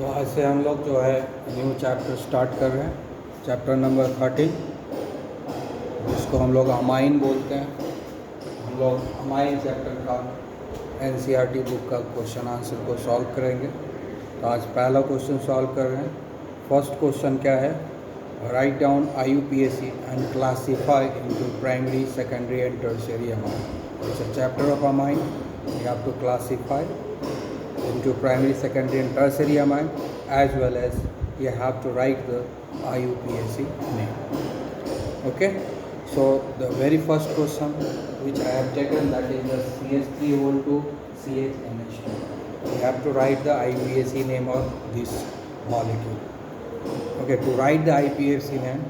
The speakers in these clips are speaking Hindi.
तो आज से हम लोग जो है न्यू चैप्टर स्टार्ट कर रहे हैं, चैप्टर नंबर 13, जिसको हम लोग अमाइन बोलते हैं। हम लोग अमाइन चैप्टर का एनसीईआरटी बुक का क्वेश्चन आंसर को सॉल्व करेंगे। तो आज पहला क्वेश्चन सॉल्व कर रहे हैं। फर्स्ट क्वेश्चन क्या है? Write down IUPAC and classify into primary, secondary and tertiary amine. It's a chapter of amine. You have to classify into primary, secondary and tertiary amine, as well as you have to write the IUPAC name. Okay, so the very first question which I have taken, that is the CH3 whole to CHNH2. You have to write the IUPAC name of this molecule. Okay, to write the IUPAC name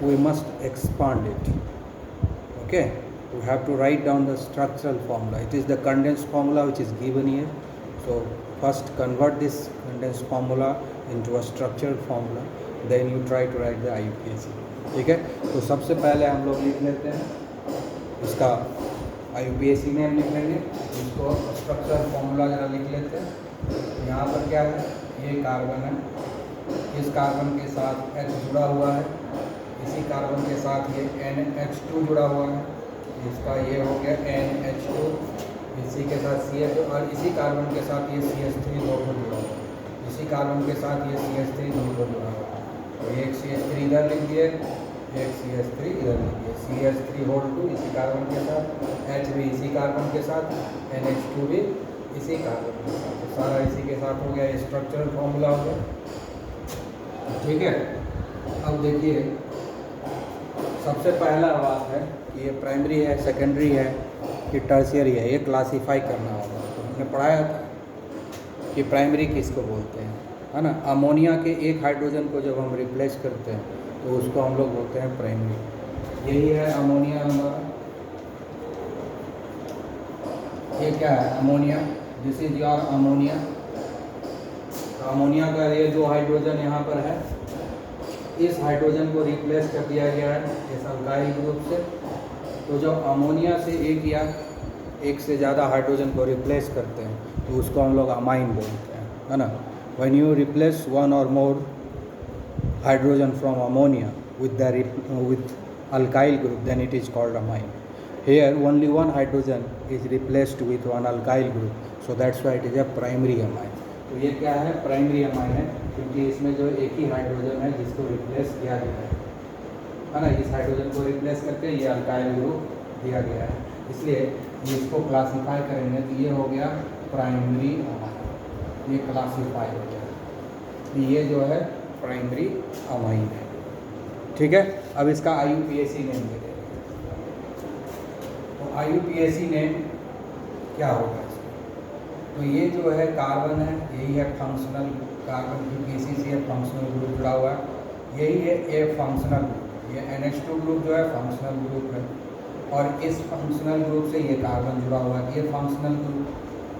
we must expand it. Okay, we have to write down the structural formula. It is the condensed formula which is given here. So first convert this condensed formula into a structural formula, then you try to write the IUPAC. ठीक है, तो सबसे पहले हम लोग लिख लेते हैं इसका IUPAC नेम लिख लेंगे, इसको स्ट्रक्चरल फॉर्मूला जरा लिख लेते हैं। यहाँ पर क्या है, ये कार्बन है, इस कार्बन के साथ H जुड़ा हुआ है, इसी कार्बन के साथ ये NH2 जुड़ा हुआ है, इसका ये हो गया NH2, इसी के साथ CH, और इसी कार्बन के साथ ये CH3 दोनों जुड़ा हुआ है, इसी कार्बन के साथ ये CH3 दोनों जुड़ा हुआ है। तो एक CH3 इधर लिख दिए, एक CH3 इधर लिख दिए, CH3 होल 2 इसी कार्बन के साथ, H भी इसी कार्बन के साथ, NH2 भी इसी कार्बन के साथ, तो सारा इसी के साथ हो गया। ये स्ट्रक्चरल फॉर्मूला हो गया। ठीक है, अब देखिए सबसे पहला बात है कि ये प्राइमरी है, सेकेंडरी है कि टर्शियरी है, ये क्लासीफाई करना होगा। तो हमने पढ़ाया था कि प्राइमरी किसको बोलते हैं, है ना। अमोनिया के एक हाइड्रोजन को जब हम रिप्लेस करते हैं तो उसको हम लोग बोलते हैं प्राइमरी। यही है अमोनिया हमारा, ये क्या है ammonia, this is your ammonia. तो अमोनिया का ये जो हाइड्रोजन यहाँ पर है, इस हाइड्रोजन को रिप्लेस कर दिया गया है इस अल्काइल ग्रुप से। तो जब अमोनिया से एक या एक से ज़्यादा हाइड्रोजन को रिप्लेस करते हैं तो उसको हम लोग अमाइन बोलते हैं, है ना। व्हेन यू रिप्लेस वन और more hydrogen from ammonia with alkyl group, then it is called amine. Here only one hydrogen is replaced with one alkyl group, so that's why it is a primary amine. तो ये क्या है, प्राइमरी अमाइन है, क्योंकि इसमें जो एक ही हाइड्रोजन है जिसको रिप्लेस किया गया है ना, इस हाइड्रोजन को रिप्लेस करके ये अल्काइल ग्रुप दिया गया है, इसलिए इसको क्लासीफाई करेंगे तो ये हो गया प्राइमरी अमाइन। ये क्लासीफाई हो गया, ये जो है प्राइमरी अमाइन है। ठीक है, अब इसका IUPAC नेम दे देंगे। तो IUPAC नेम क्या होगा इसका? तो ये जो है कार्बन है, यही है फंक्शनल कार्बन, क्योंकि इसी से फंक्शनल ग्रुप जुड़ा हुआ है। यही है ए फंक्शनल ग्रुप, ये NH2 ग्रुप जो है फंक्शनल ग्रुप है, और इस फंक्शनल ग्रुप से ये कार्बन जुड़ा हुआ है, ये फंक्शनल ग्रुप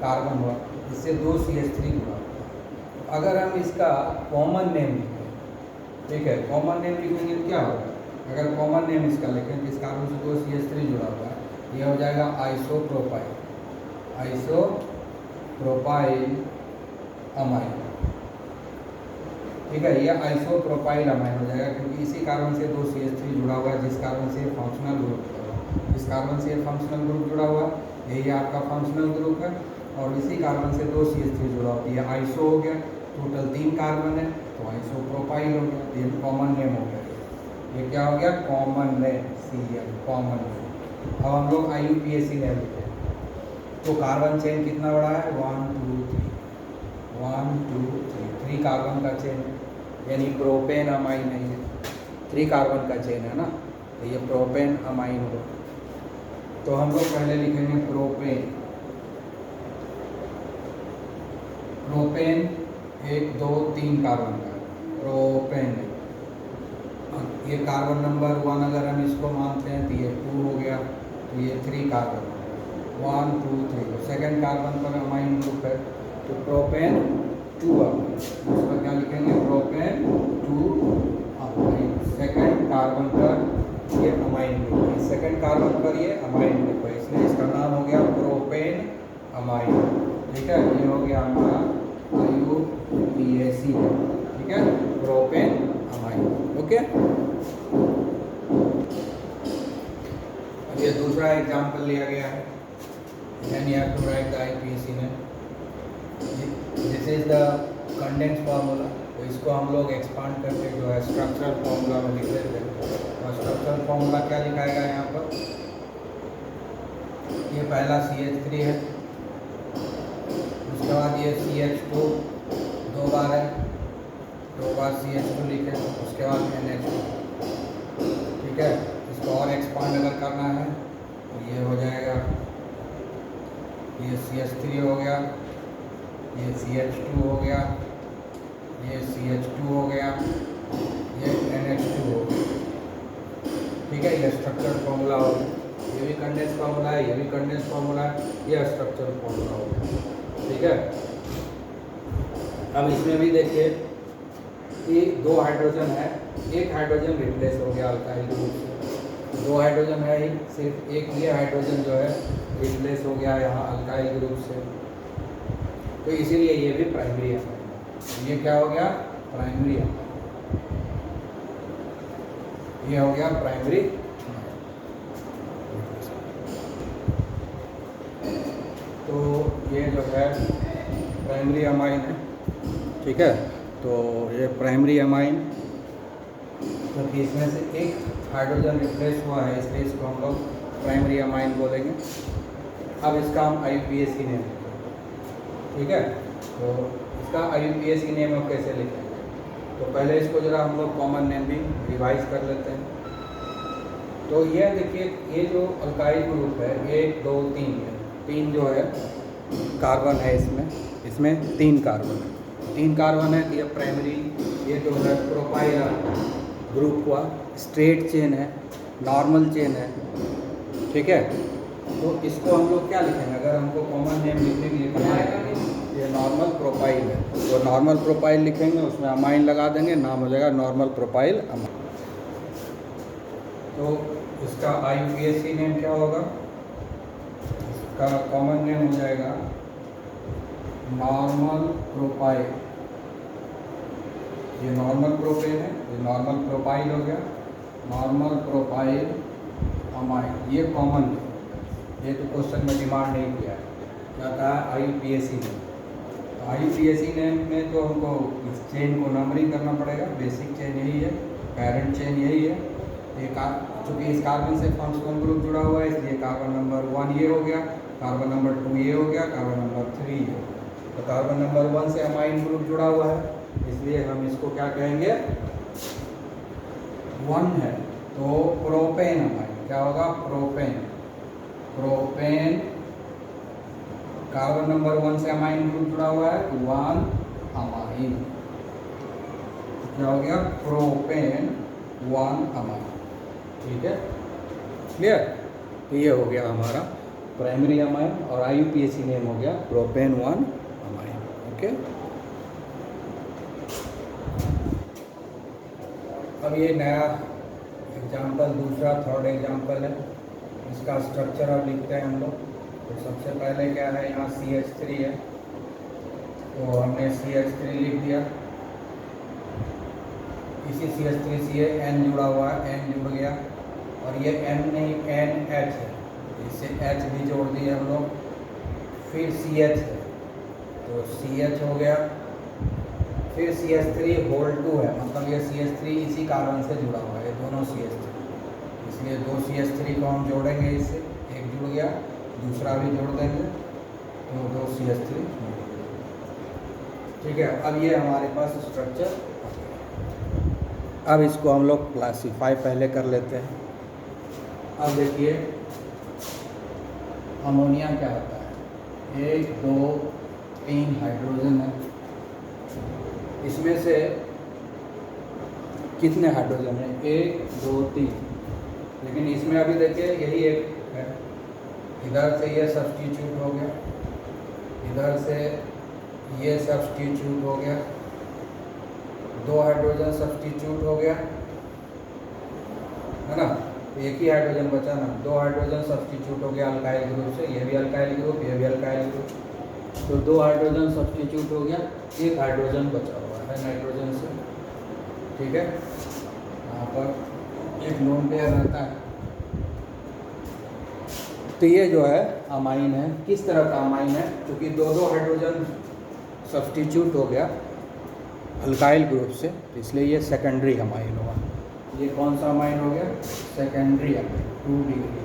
कार्बन हुआ, इससे 2 CH3 जुड़ा हुआ है। अगर हम इसका कॉमन नेम लिखें, ठीक है, कॉमन नेम लिखेंगे तो क्या होगा, अगर कॉमन नेम इसका लिखें तो इस कार्बन से 2 CH3 जुड़ा हुआ है, ये हो जाएगा आइसोप्रोपाइल, आइसोप्रोपाइल अमाइन। ठीक है, ये आइसोप्रोपाइल अमाइन हो जाएगा, क्योंकि इसी कार्बन से 2 CH3 जुड़ा हुआ है, जिस कार्बन से फंक्शनल ग्रुप जुड़ा हुआ है, इस कार्बन से फंक्शनल ग्रुप जुड़ा हुआ है, यही आपका फंक्शनल ग्रुप है, और इसी कार्बन से 2 CH3 जुड़ा हुआ है, ये आइसो हो गया, टोटल 3 कार्बन है तो आइसोप्रोपाइल हो गया, ये कॉमन नेम हो गया। ये क्या हो गया, common name, CN common name. अब हम लोग IUPAC नेम लिखते हैं। तो कार्बन चेन कितना बड़ा है, 1 2 3, 1 2 3, 3 कार्बन का चेन है, यानी प्रोपेन अमाइन है, ये 3 कार्बन का चेन है ना, तो ये प्रोपेन अमाइन हो। तो हम लोग पहले लिखेंगे प्रोपेन, प्रोपेन 1 2 3 कार्बन का प्रोपेन। ये कार्बन नंबर 1 अगर हम इसको मानते हैं तो ये 2 हो गया, तो ये 3 कार्बन 1 2 3। सेकेंड कार्बन पर अमाइन ग्रुप है तो प्रोपेन 2 अमाइन, उसका क्या लिखेंगे, प्रोपेन 2 अमाइन। सेकेंड कार्बन पर ये अमाइन ग्रुप है, सेकेंड कार्बन पर ये अमाइन ग्रुप है, इसलिए इसका नाम हो गया प्रोपेन अमाइन। ठीक है, ये हो गया हमारा IUPAC है, ठीक है, प्रोपेन अमाइन। ओके, अब ये दूसरा एग्जाम्पल लिया गया है, and you have to write the IUPAC name. This is the condense formula, तो इसको हम लोग एक्सपांड करके जो है स्ट्रक्चरल फार्मूला में लिख लेते हैं। और स्ट्रक्चरल फार्मूला क्या लिखाएगा यहाँ पर, ये पहला CH3 है, उसके बाद ये CH2 दो बार है, दो बार CH2 लिखे, उसके बाद NH2, ठीक है। इसको और एक्सपांड अगर करना है तो ये हो जाएगा, ये CH3 हो गया, ये CH2 हो गया, ये CH2 हो गया, ये NH2 हो गया, ठीक है। ये स्ट्रक्चर फॉर्मूला हो गया, ये भी कंडेंस फार्मूला है, ये भी कंडेंस फार्मूला है, ये स्ट्रक्चर फार्मूला हो गया, ठीक है। अब इसमें भी देखिए कि दो हाइड्रोजन है, एक हाइड्रोजन रिप्लेस हो गया अल्काइल ग्रुप से, दो हाइड्रोजन है ही, सिर्फ एक ये हाइड्रोजन जो है रिप्लेस हो गया यहाँ अल्काइल ग्रुप से, तो इसीलिए ये भी प्राइमरी है। ये क्या हो गया, प्राइमरी है, ये हो गया प्राइमरी। तो ये जो है प्राइमरी अमाइन है, ठीक है। तो ये प्राइमरी अमाइन, क्योंकि इसमें से एक हाइड्रोजन रिप्लेस हुआ है इसलिए इसको हम लोग प्राइमरी अमाइन बोलेंगे। अब इसका हम IUPAC नेम, ठीक है। तो इसका IUPAC नेम हम कैसे लिखेंगे, तो पहले इसको जरा हम लोग कॉमन नेम भी रिवाइज कर लेते हैं। तो ये देखिए, ये जो अल्काइल ग्रुप है 1 2 3 है, 3 जो है कार्बन है इसमें 3 कार्बन है, 3 कार्बन है, तो ये प्राइमरी, ये जो है प्रोपाइल ग्रुप हुआ, स्ट्रेट चेन है, नॉर्मल चेन है, ठीक है। तो इसको हम लोग क्या लिखेंगे, अगर हमको कॉमन नेम लिखने के लिए करना है, ये नॉर्मल प्रोपाइल है, तो नॉर्मल प्रोपाइल लिखेंगे, उसमें अमाइन लगा देंगे, नाम हो जाएगा नॉर्मल प्रोपाइल अमाइन। तो इसका IUPAC नेम क्या होगा, इसका कॉमन नेम हो जाएगा नॉर्मल प्रोपाइल, ये नॉर्मल प्रोपेन है, ये नॉर्मल प्रोपाइल हो गया, नॉर्मल प्रोपाइल अमाइन, ये कॉमन है, ये तो क्वेश्चन में डिमांड नहीं किया है, क्या कहा IUPAC नेम। तो IUPAC नेम में तो हमको इस चेन को नंबरिंग करना पड़ेगा, बेसिक चेन यही है, पेरेंट चेन यही है, चूँकि इस कार्बन से फंक्शनल ग्रुप जुड़ा हुआ है इसलिए कार्बन नंबर 1 ये हो गया, कार्बन नंबर 2 ये हो गया, कार्बन नंबर 3 है, तो कार्बन नंबर 1 से अमाइन ग्रुप जुड़ा हुआ है इसलिए हम इसको क्या कहेंगे, 1 है, तो प्रोपेन अमाइन, क्या होगा, प्रोपेन, प्रोपेन, कार्बन नंबर 1 से अमाइन ग्रुप जुड़ा हुआ है, 1 अमाइन, क्या हो गया, प्रोपेन 1 अमाइन, ठीक है, क्लियर। तो ये हो गया हमारा प्राइमरी अमाइन, और IUPAC नेम हो गया प्रोपेन 1 अमाइन, ओके। अब ये नया एग्जाम्पल, दूसरा थर्ड एग्जाम्पल है, इसका स्ट्रक्चर अब लिखते हैं हम लोग। तो सबसे पहले क्या है, यहाँ CH3 है, तो हमने CH3 लिख दिया, इसी CH3 से ये N जुड़ा हुआ है, N जुड़ गया, और ये N नहीं NH है, इससे H भी जोड़ दिए हम लोग, फिर CH है, तो CH हो गया, फिर CH3 होल 2 है, मतलब ये CH3 इसी कार्बन से जुड़ा हुआ है, दोनों CH3, इसलिए 2 CH3 को हम जोड़ेंगे, इससे एक जुड़ गया, दूसरा भी जोड़ देंगे, तो 2 CH3, ठीक है। अब ये हमारे पास स्ट्रक्चर, अब इसको हम लोग क्लासीफाई पहले कर लेते हैं। अब देखिए अमोनिया क्या होता है, 1 2 3 हाइड्रोजन है, इसमें से कितने हाइड्रोजन है, 1 2 3, लेकिन इसमें अभी देखिए यही एक है, इधर से ये सब्स्टिट्यूट हो गया, इधर से ये सब्स्टिट्यूट हो गया, 2 हाइड्रोजन सब्स्टिट्यूट हो गया, है ना, एक ही हाइड्रोजन बचा ना, 2 हाइड्रोजन सब्स्टिट्यूट हो गया अल्काइल ग्रुप से, ये भी अल्काइल ग्रुप, ये भी अल्काइल ग्रुप, तो 2 हाइड्रोजन सब्स्टिट्यूट हो गया, 1 हाइड्रोजन बचा हुआ है नाइट्रोजन से। ठीक है, यहाँ पर एक लोन पेयर रहता है। तो ये जो है अमाइन है। किस तरह का अमाइन है? क्योंकि 2 हाइड्रोजन सब्स्टिट्यूट हो गया अल्काइल ग्रुप से, तो इसलिए ये सेकेंडरी अमाइन होगा। ये कौन सा अमाइन हो गया? Secondary amine, 2 degree.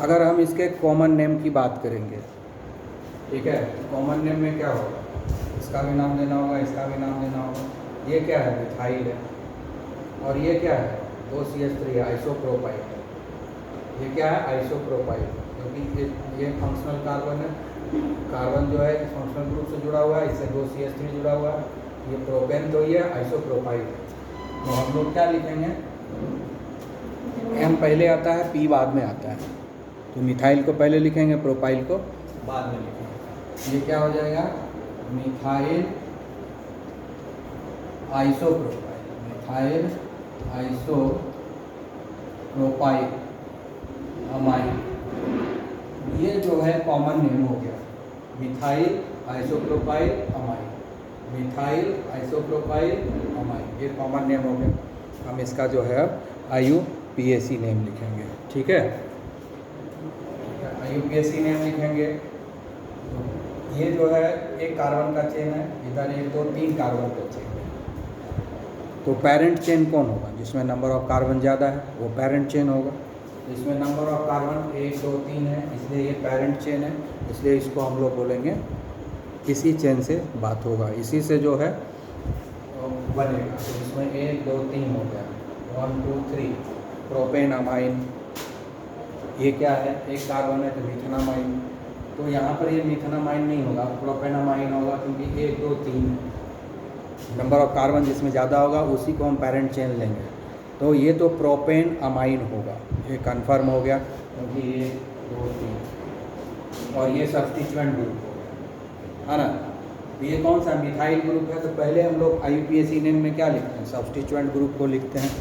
अगर हम इसके कॉमन नेम की बात करेंगे, ठीक है, कॉमन नेम में क्या होगा? इसका भी नाम देना होगा, इसका भी नाम देना होगा। ये क्या है? मिथाइल है। और ये क्या है? 2CH3 isopropyl. ये क्या है? आइसोप्रोपाइल, क्योंकि ये फंक्शनल कार्बन है। कार्बन जो है फंक्शनल ग्रुप से जुड़ा हुआ है, इससे 2CH3 जुड़ा हुआ है। ये प्रोपेन तो ये आइसोप्रोपाइल है। तो हम लोग क्या लिखेंगे? M पहले आता है, P बाद में आता है। तो मिथाइल को पहले लिखेंगे, प्रोपाइल को बाद में लिखेंगे। ये क्या हो जाएगा? Methyl isopropyl, methyl isopropyl amine. ये जो है कॉमन नेम हो गया, methyl isopropyl amine, methyl isopropyl amine. ये कॉमन नेम हो गया। हम इसका जो है IUPAC नेम लिखेंगे। ठीक है, IUPAC नेम लिखेंगे। तो ये जो है एक कार्बन का चेन है, इधर एक 2 3 कार्बन का चेन है। तो पेरेंट चेन कौन होगा? जिसमें नंबर ऑफ कार्बन ज़्यादा है वो पेरेंट चेन होगा। इसमें नंबर ऑफ कार्बन 1 2 3 है, इसलिए ये पेरेंट चेन है। इसलिए इसको हम लोग बोलेंगे, इसी चेन से बात होगा, इसी से जो है बनेगा। तो इसमें 1 2 3 हो गया, 1 2 3 प्रोपेन अमाइन। ये क्या है? एक कार्बन है तो मिथेनामाइन। तो यहाँ पर ये मिथेनामाइन नहीं होगा, प्रोपेनामाइन होगा, क्योंकि 1 2 3 नंबर ऑफ कार्बन जिसमें ज़्यादा होगा उसी को हम पेरेंट चेन लेंगे। तो ये तो प्रोपेन अमाइन होगा, ये कंफर्म हो गया, क्योंकि 1 2 3 और ये सब्स्टिट्यूएंट ग्रुप हो गया, है ना। ये कौन सा? मिथाइल ग्रुप है। तो पहले हम लोग IUPAC नेम में क्या लिखते हैं? सब्स्टिट्यूएंट ग्रुप को लिखते हैं।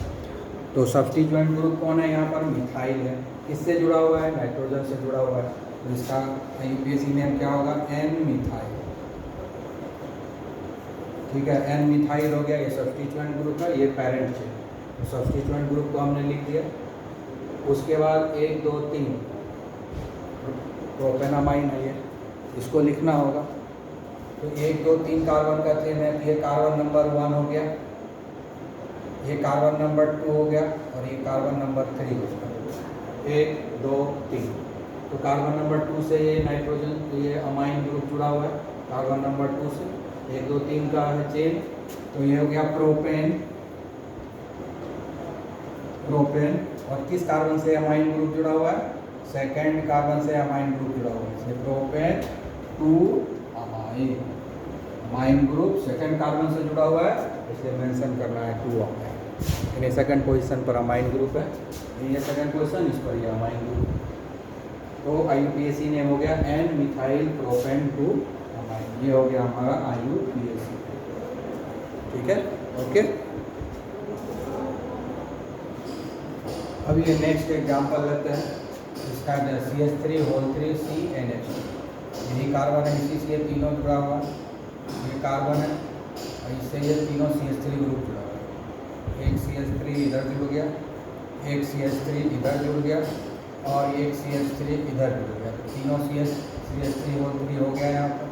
तो सब्स्टिट्यूएंट ग्रुप कौन है? यहाँ पर मिथाइल है। किससे जुड़ा हुआ है? नाइट्रोजन से जुड़ा हुआ है। तो इसका IUPAC नेम क्या होगा? N methyl. ठीक है, N मिथाइल हो गया। ये सब्स्टिट्यूएंट ग्रुप है, ये पेरेंट है। तो सब्स्टिट्यूएंट ग्रुप को हमने लिख दिया। उसके बाद 1 2 3 प्रोपेनामाइन है, ये इसको लिखना होगा। तो 1 2 3 कार्बन का चेन है। तो ये कार्बन नंबर 1 हो गया, ये कार्बन नंबर 2 हो गया, और ये कार्बन नंबर 3 हो गया। 1 2 3। तो कार्बन नंबर 2 से ये नाइट्रोजन, तो ये अमाइन ग्रुप जुड़ा हुआ है कार्बन नंबर 2 से। 1 2 3 का है चेन। तो ये हो गया प्रोपेन, प्रोपेन। और किस कार्बन से अमाइन ग्रुप जुड़ा हुआ है? सेकेंड कार्बन से अमाइन ग्रुप जुड़ा हुआ है, इसलिए propane 2 amine. Amine group second carbon से जुड़ा हुआ है, इसलिए मेंशन करना है 2 अमाइन। यानी सेकंड पोजीशन पर अमाइन ग्रुप है, ये सेकंड पोजीशन, इस पर ये अमाइन ग्रुप। तो IUPAC नेम हो गया N मिथाइल प्रोपेन 2 अमाइन। ये हो गया हमारा IUPAC। ठीक है, ओके। अब ये नेक्स्ट एग्जांपल लेते हैं। इसका CH3 यही कार्बन है, इसी से ये तीनों जुड़ा हुआ है। ये कार्बन है और इससे ये तीनों CH3 ग्रुप जुड़ा हुआ है। एक CH3 इधर जुड़ गया, एक CH3 इधर जुड़ गया, और एक CH3 इधर जुड़ गया। तो तीनों CH3 हो गया यहाँ पर।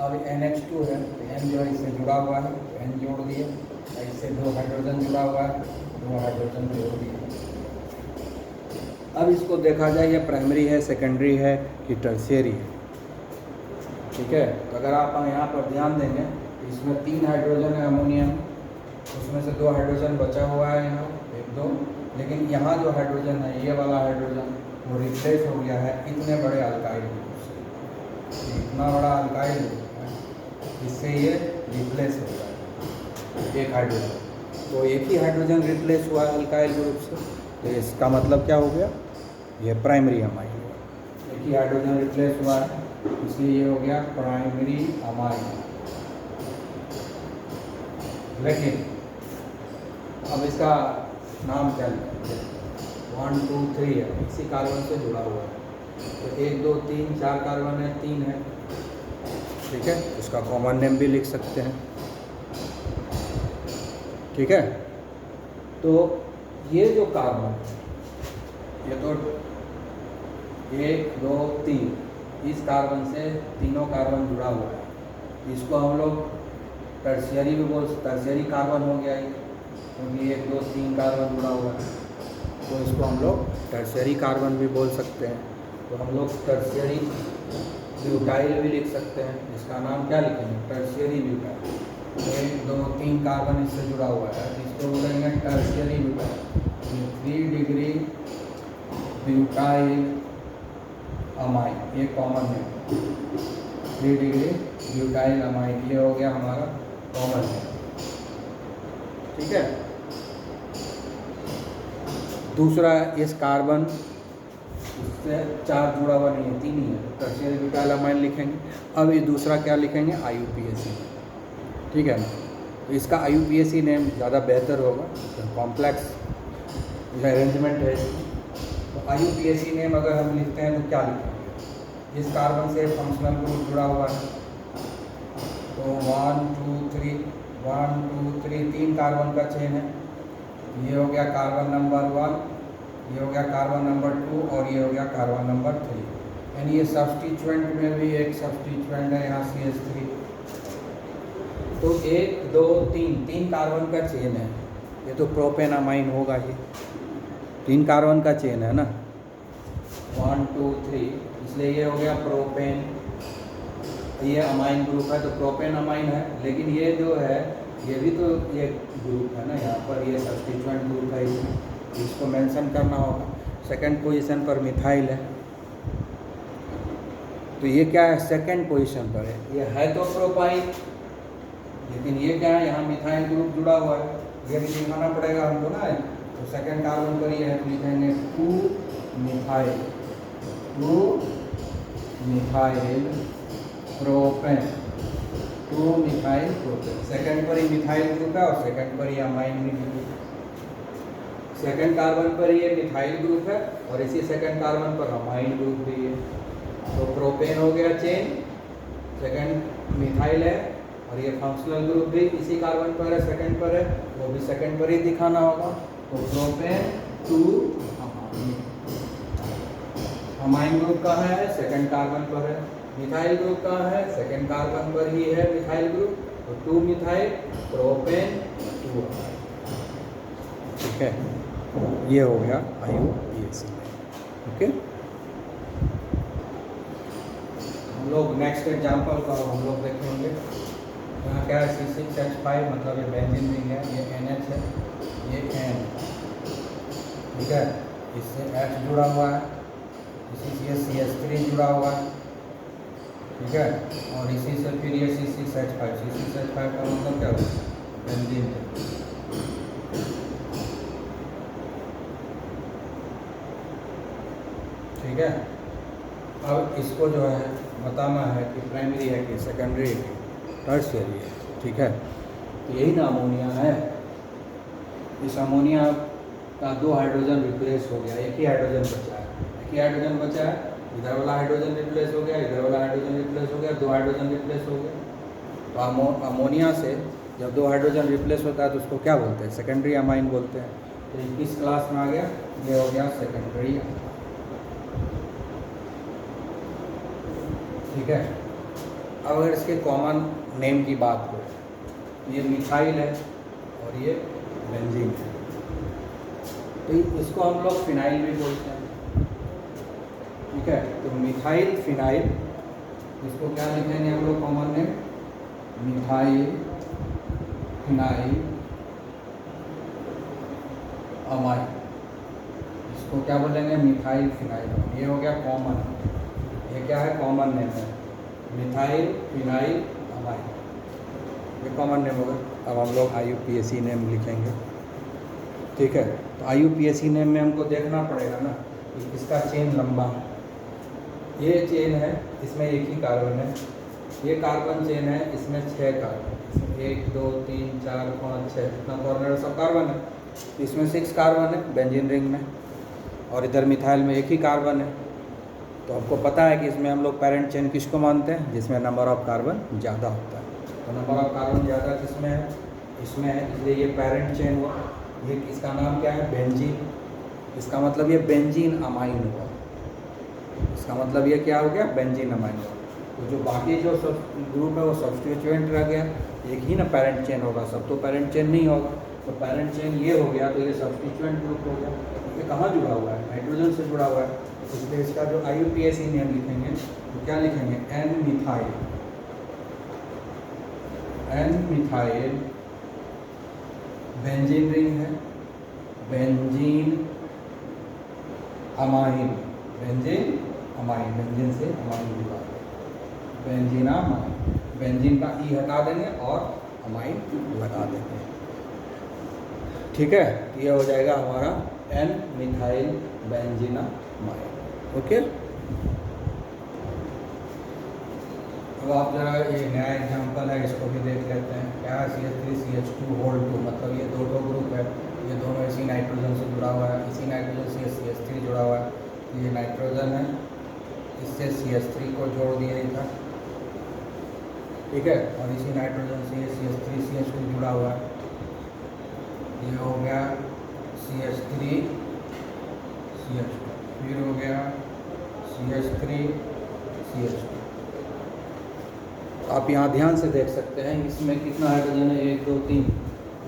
अब NH2 है, N जो है इससे जुड़ा हुआ है, N जोड़ दिए। इससे 2 हाइड्रोजन जुड़ा हुआ है, 2 हाइड्रोजन जोड़ दिए। अब इसको देखा जाए ये प्राइमरी है, सेकेंडरी है कि टर्शियरी है। ठीक है, तो अगर आप यहाँ पर ध्यान देंगे, इसमें 3 हाइड्रोजन है अमोनियम, उसमें से 2 हाइड्रोजन बचा हुआ है यहाँ, 1 2। लेकिन यहाँ जो हाइड्रोजन है, ये वाला हाइड्रोजन, वो रिप्लेस हो गया है इतने बड़े अल्काइल ग्रुप से। इतना बड़ा अल्काइल ग्रुप है, इससे ये रिप्लेस हो गया है एक हाइड्रोजन। तो एक ही हाइड्रोजन रिप्लेस हुआ है अल्काइल ग्रुप से, तो इसका मतलब क्या हो गया? ये प्राइमरी अमाइन हुआ। एक ही हाइड्रोजन रिप्लेस हुआ है, इसलिए ये हो गया प्राइमरी अमाइन। लेकिन अब इसका नाम क्या लिखेंगे? 1 2 3 है, इसी कार्बन से जुड़ा हुआ है। तो 1 2 3 4 कार्बन है, 3 है, ठीक है। इसका कॉमन नेम भी लिख सकते हैं, ठीक है। तो ये जो कार्बन है, ये तो 1 2 3, इस कार्बन से तीनों कार्बन जुड़ा हुआ है। इसको हम लोग टर्शियरी भी टर्शियरी कार्बन हो गया ये, क्योंकि 1 2 3 कार्बन जुड़ा हुआ है, तो इसको हम लोग टर्शियरी कार्बन भी बोल सकते हैं। तो हम लोग टर्शियरी ब्यूटाइल भी लिख सकते हैं। इसका नाम क्या लिखेंगे? Tertiary butyl. 1 2 3 कार्बन इससे जुड़ा हुआ है, इसको बोलेंगे tertiary butyl. 3 degree butyl amide, ये कॉमन है। 3 डिग्री ब्यूटाइल अमाइड, ये हो गया हमारा कॉमन है, ठीक है। दूसरा, इस कार्बन इससे 4 जुड़ा हुआ नहीं है, 3 ही है, टर्शियरी ब्यूटाइल अमाइड लिखेंगे। अब ये दूसरा क्या लिखेंगे? IUPAC, ठीक है ना। तो इसका IUPAC नेम ज़्यादा बेहतर होगा, कॉम्प्लेक्स अरेंजमेंट है। तो IUPAC नेम अगर हम लिखते हैं तो क्या लिखेंगे? इस कार्बन से फंक्शनल ग्रुप जुड़ा हुआ है, तो 1 2 3 3 कार्बन का चेन है। ये हो गया कार्बन नंबर 1, ये हो गया कार्बन नंबर 2 और ये हो गया कार्बन नंबर 3। यानी ये सब्स्टिट्यूएंट में भी एक सब्स्टिट्यूएंट है यहाँ CH3। तो 1 2 3 कार्बन का चेन है, ये तो प्रोपेन अमाइन होगा। ये 3 कार्बन का चेन है ना, 1 2 3, इसलिए ये हो गया प्रोपेन। ये अमाइन ग्रुप है तो प्रोपेन अमाइन है, लेकिन ये जो है ये भी तो ये ग्रुप है ना, यहाँ पर ये सब्स्टिट्यूएंट ग्रुप है, इसको मेंशन करना होगा। सेकंड पोजीशन पर मिथाइल है, तो ये क्या है? सेकंड पोजीशन पर है। ये है तो प्रोपाइल, लेकिन ये क्या है? यहाँ मिथाइल ग्रुप जुड़ा हुआ है, ये भी दिखाना पड़ेगा हमको ना। तो सेकंड कार्बन पर ये है, तो लिखेंगे 2 methyl propane, 2 methyl propane. Second पर ही मिथाइल ग्रुप है और सेकंड पर ही अमाइन ग्रुप है। सेकंड कार्बन पर ये मिथाइल ग्रुप है और इसी सेकंड कार्बन पर अमाइन ग्रुप भी है। तो प्रोपेन हो गया चेन, सेकंड मिथाइल है और ये फंक्शनल ग्रुप भी इसी कार्बन पर है, सेकंड पर है, वो भी सेकंड पर ही दिखाना होगा। तो प्रोपेन 2 अमाइन ग्रुप कहाँ है? सेकंड कार्बन पर है। मिथाइल ग्रुप कहाँ है? सेकंड कार्बन पर ही है मिथाइल ग्रुप, तो 2 मिथाइल प्रोपेन 2, ठीक है। ये हो गया IUPAC, ओके। हम लोग नेक्स्ट एग्जांपल का हम लोग देखेंगे। यहाँ क्या है? C6H5, मतलब ये बेंजीन रिंग है, ये NH है, ये N, ठीक है। इससे H जुड़ा हुआ है, इसी से CH3 जुड़ा हुआ है, ठीक है। और इसी से फिर ये C6H5 का मतलब क्या होगा? बेंजीन, ठीक है। अब इसको जो है बताना है कि प्राइमरी है कि सेकेंडरी है कि टर्शियरी है, ठीक है। तो यही ना अमोनिया है। इस अमोनिया का 2 हाइड्रोजन रिप्लेस हो गया, एक ही हाइड्रोजन बचा है, इधर वाला हाइड्रोजन रिप्लेस हो गया, इधर वाला हाइड्रोजन रिप्लेस हो गया, 2 हाइड्रोजन रिप्लेस हो गया। तो अमोनिया से जब 2 हाइड्रोजन रिप्लेस होता है तो उसको क्या बोलते हैं? सेकेंडरी अमाइन बोलते हैं। तो किस क्लास में आ गया? ये हो गया सेकेंडरी, ठीक है। अब अगर इसके कॉमन नेम की बात हो, ये मिथाइल है और ये बेंजीन है, तो इसको हम लोग फिनाइल भी बोलते हैं, ठीक है। तो मिथाइल फिनाइल, इसको क्या लिखेंगे हम लोग common name? Methyl phenyl amine, इसको क्या बोलेंगे? Methyl phenyl. ये हो गया कॉमन, ये क्या है? कॉमन नेम है, मिथाइल फिनाइल अमाइन, ये कॉमन नेम होगा। अब हम लोग IUPAC नेम लिखेंगे, ठीक है। तो IUPAC नेम में हमको देखना पड़ेगा ना कि इसका चेन लंबा है। ये चेन है, इसमें एक ही कार्बन है, ये कार्बन चेन है, इसमें 6 कार्बन, 1 2 3 4 5 6, इतना कॉर्नर सब कार्बन है। इसमें 6 कार्बन है बेंजीन रिंग में, और इधर मिथाइल में एक ही कार्बन है। तो आपको पता है कि इसमें हम लोग पेरेंट चेन किसको मानते हैं, जिसमें नंबर ऑफ कार्बन ज़्यादा होता है। तो नंबर ऑफ कार्बन ज़्यादा किसमें है, इसमें है, इसलिए ये पेरेंट चेन हुआ। ये इसका नाम क्या है, बेंजीन। इसका मतलब ये बेंजीन अमाइन हुआ। इसका मतलब ये क्या हो गया, बेंजीन अमाइन हुआ। तो जो बाकी जो सब ग्रुप है वो सब्स्टिट्यूएंट रह गया। एक ही ना पेरेंट चेन होगा, सब तो पेरेंट चेन नहीं होगा। तो पेरेंट चेन ये हो गया, तो ये सब्स्टिट्यूएंट ग्रुप हो गया। ये कहाँ जुड़ा हुआ है, नाइट्रोजन से जुड़ा हुआ है। इसलिए इसका जो IUPAC नेम लिखेंगे तो क्या लिखेंगे, N methyl. N methyl benzene ring है, benzene amine. Benzene amine, benzene से अमाइन जुड़ा है, बेंजीन अमाइन। बेंजीन का ई हटा देंगे और अमाइन लगा देंगे। ठीक है, ये हो जाएगा हमारा N methyl benzene amine. Okay, अब आप जरा ये नया एग्जांपल है, इसको भी देख लेते हैं। क्या है, CH3CH2 होल 2, मतलब ये दो ग्रुप है, ये दोनों इसी नाइट्रोजन से जुड़ा हुआ है। इसी नाइट्रोजन से CH3 जुड़ा हुआ है। ये नाइट्रोजन है, इससे CH3 को जोड़ दिया था, ठीक है। और इसी नाइट्रोजन से CH3 CH2 जुड़ा हुआ है। ये हो गया CH3 CH2, फिर हो गया CH3 CH2। आप यहाँ ध्यान से देख सकते हैं, इसमें कितना हाइड्रोजन है, 1 2 3।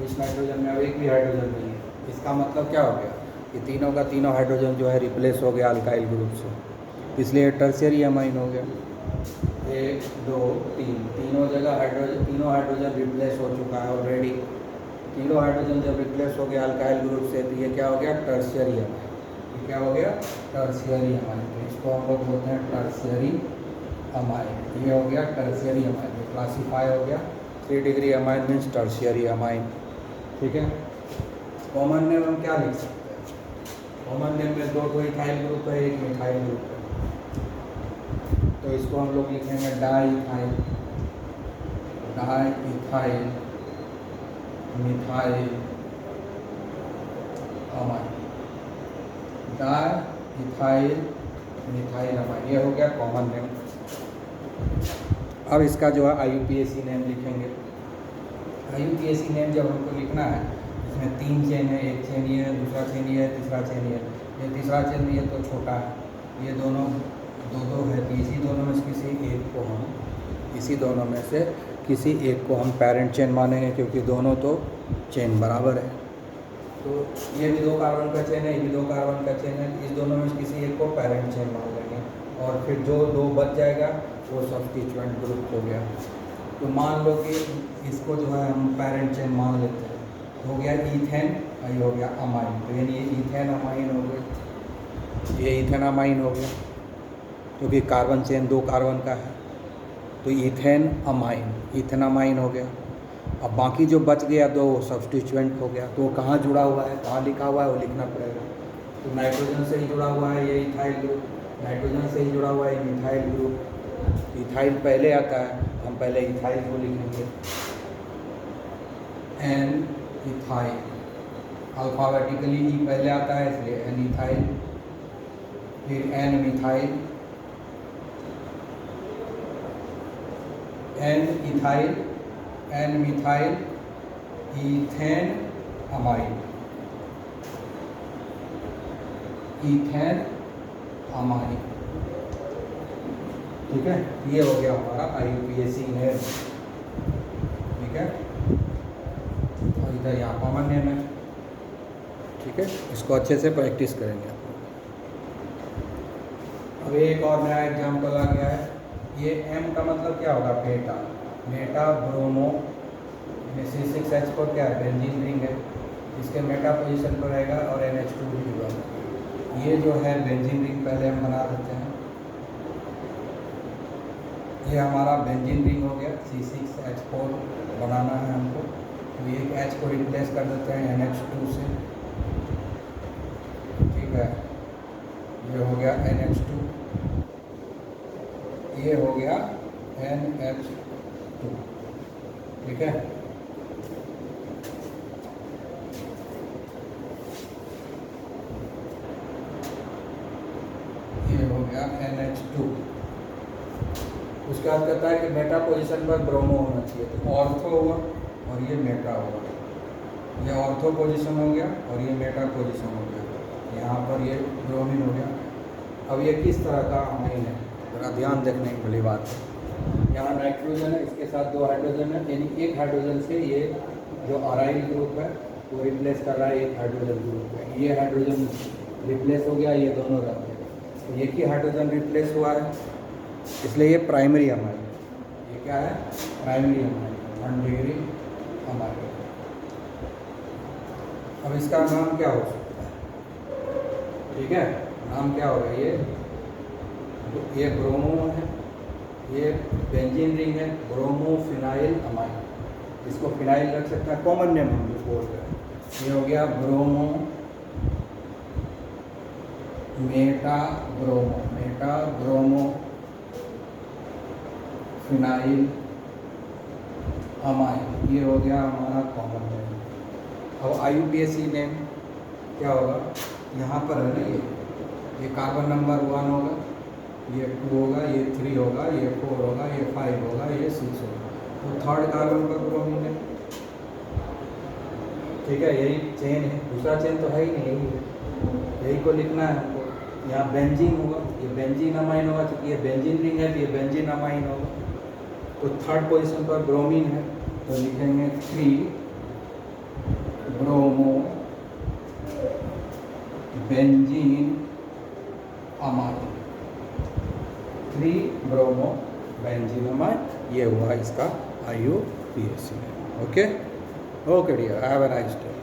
इस नाइट्रोजन में अब एक भी हाइड्रोजन नहीं है। इसका मतलब क्या हो गया, कि तीनों का तीनों हाइड्रोजन जो है रिप्लेस हो गया अल्काइल ग्रुप से, इसलिए टर्शियरी अमाइन हो गया। 1 2 3, तीनों जगह हाइड्रोजन, तीनों हाइड्रोजन रिप्लेस हो चुका है ऑलरेडी। तीनों हाइड्रोजन जब रिप्लेस हो गया अल्काइल ग्रुप से, तो ये क्या हो गया, टर्शियरी अमाइन। ये क्या हो गया, टर्शियरी अमाइन। तो इसको हम लोग बोलते हैं टर्शियरी अमाइन। ये हो गया टर्शियरी अमाइन, ये क्लासीफाई हो गया 3 degree amine means tertiary amine. ठीक है, कॉमन नेम हम क्या लिख सकते हैं, कॉमन नेम में 2 इथाइल ग्रुप है, 1 मिथाइल ग्रुप है। तो इसको हम लोग लिखेंगे di ethyl, di ethyl methyl amine, di ethyl methyl amine. ये हो गया कॉमन नेम। अब इसका जो है IUPAC नेम लिखेंगे। IUPAC नेम जब हमको लिखना है, इसमें 3 चेन है, एक चेन ये है, दूसरा चेन ये है, तीसरा चेन ये है। ये तीसरा चेन ये तो छोटा है, ये दोनों दो है, तो इसी दोनों में से किसी एक को हम, इसी दोनों में से किसी एक को हम पेरेंट चेन मानेंगे, क्योंकि दोनों तो चेन बराबर है। तो ये भी 2 कार्बन का चेन है, ये भी 2 कार्बन का चेन है, इस दोनों में से किसी एक को पेरेंट चेन मान लेंगे। और फिर जो 2 बच जाएगा वो सब्स्टिट्यूएंट ग्रुप हो गया। तो मान लो कि इसको जो है हम पेरेंट चेन मान लेते हैं, तो हो गया ईथेन, ये हो गया अमाइन। तो यानी ये ईथेन अमाइन हो गया, ये ईथेन अमाइन हो गया, क्योंकि कार्बन चेन 2 कार्बन का है। तो ईथेन अमाइन, ईथेन अमाइन हो गया। अब बाकी जो बच गया 2 वो सब्स्टिट्यूएंट हो गया। तो वो कहाँ जुड़ा हुआ है, कहाँ लिखा हुआ है, वो लिखना पड़ेगा। तो नाइट्रोजन से ही जुड़ा हुआ है ये इथाइल ग्रुप, नाइट्रोजन से ही जुड़ा हुआ है मिथाइल ग्रुप। इथाइल पहले आता है, हम पहले इथाइल को लिखेंगे, एन इथाइल। अल्फाबेटिकली ई पहले आता है, इसलिए एन इथाइल, फिर N methyl, N ethyl, N methyl, ethane amine, ethane amine. ठीक है, ये हो गया हमारा IUPAC नेम। ठीक है, और इधर यहाँ कॉमन नेम है। ठीक है, इसको अच्छे से प्रैक्टिस करेंगे। अब एक और नया एग्जाम्पल आ गया है। ये M का मतलब क्या होगा, बेटा, बेटा ब्रोमो। C6H4 क्या है, बेंजीन रिंग है, इसके मेटा पोजीशन पर रहेगा और NH2 भी जुड़ा है। ये जो है बेंजीन रिंग पहले हम बना देते हैं। ये हमारा बेंजीन रिंग हो गया, C6H4 बनाना है हमको। तो एक H को रिप्लेस कर देते हैं NH2 से। ठीक है, ये हो गया NH2, ये हो गया NH2। ठीक है, NH2। उसके बाद कहता है कि मेटा पोजीशन पर ब्रोमो होना चाहिए, तो ऑर्थो हुआ और ये मेटा हुआ। ये ऑर्थो पोजीशन हो गया और ये मेटा पोजीशन हो गया। यहाँ पर ये ब्रोमीन हो गया। अब ये किस तरह का अमाइन है, ज़रा ध्यान देखने वाली बात है। यहाँ नाइट्रोजन है, इसके साथ 2 हाइड्रोजन है, यानी एक हाइड्रोजन से ये जो अराइल ग्रुप है वो रिप्लेस कर रहा है एक हाइड्रोजन ग्रुप है। ये हाइड्रोजन रिप्लेस हो गया, ये दोनों रह गए, तो एक ही हाइड्रोजन रिप्लेस हुआ है, इसलिए ये प्राइमरी अमाइन। ये क्या है? Primary amine, 1 degree amine. अब इसका नाम क्या हो सकता है? ठीक है, नाम क्या होगा? ये ब्रोमो है, ये बेंजीन रिंग है, ब्रोमो फिनाइल अमाइन। इसको फिनाइल रख सकते हैं, कॉमन नेम हम लोग बोल रहे हैं। ये हो गया bromo Meta bromo phenyl amine. ये हो गया हमारा कॉमन नेम। अब IUPAC नेम क्या होगा? यहाँ पर है ना, ये कार्बन नंबर 1 होगा, ये 2 होगा, ये 3 होगा, ये 4 होगा, ये 5 होगा, ये 6 होगा, तो 3rd कार्बन पर ब्रोमीन है। ठीक है, यही चेन है, दूसरा चेन तो है ही नहीं, यही को लिखना है हमको। यहाँ बेंजीन होगा, ये बेंजीन अमाइन होगा, क्योंकि ये बेंजीन रिंग है तो ये बेंजीन अमाइन होगा। तो 3rd पोजीशन पर ब्रोमीन है, तो लिखेंगे 3 bromo benzene amine. 3 bromo benzene amine, ये हुआ इसका IUPAC। Okay dear, have a nice day.